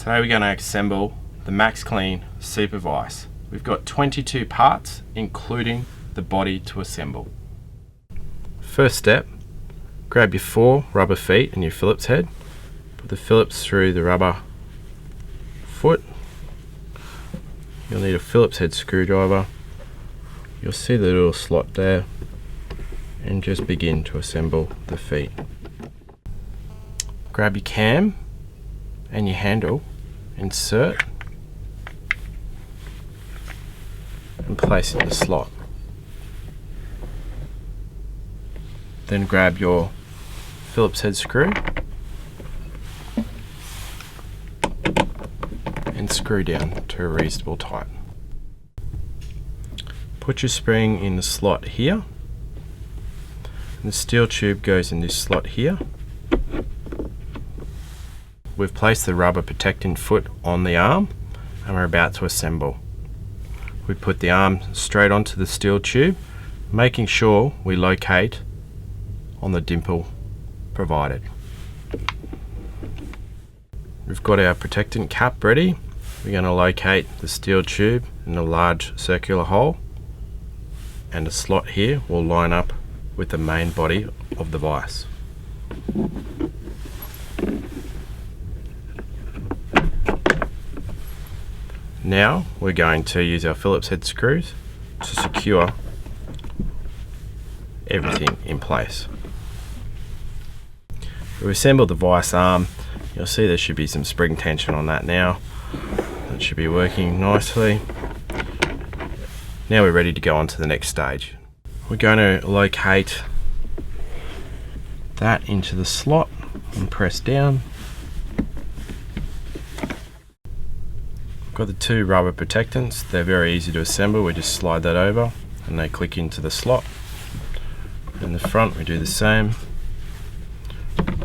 Today we're going to assemble the Max Clean Super Vise. We've got 22 parts, including the body to assemble. First step, grab your 4 rubber feet and your Phillips head. Put the Phillips through the rubber foot. You'll need a Phillips head screwdriver. You'll see the little slot there, and just begin to assemble the feet. Grab your cam and your handle, insert and place in the slot. Then grab your Phillips head screw and screw down to a reasonable tight. Put your spring in the slot here. The steel tube goes in this slot here. We've placed the rubber protecting foot on the arm and we're about to assemble. We put the arm straight onto the steel tube, making sure we locate on the dimple provided. We've got our protectant cap ready. We're going to locate the steel tube in a large circular hole, and the slot here will line up with the main body of the vise. Now we're going to use our Phillips head screws to secure everything in place. We've assembled the vise arm. You'll see there should be some spring tension on that now. That should be working nicely. Now we're ready to go on to the next stage. We're going to locate that into the slot and press down. Got the 2 rubber protectants. They're very easy to assemble. We just slide that over and they click into the slot. In the front we do the same,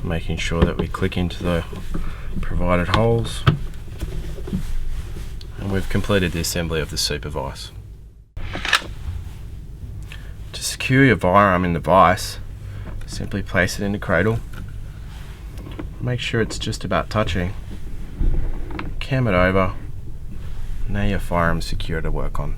making sure that we click into the provided holes, and we've completed the assembly of the Super Vise. To secure your vire arm in the vise, simply place it in the cradle. Make sure it's just about touching. Cam it over. Now your firearm's secure to work on.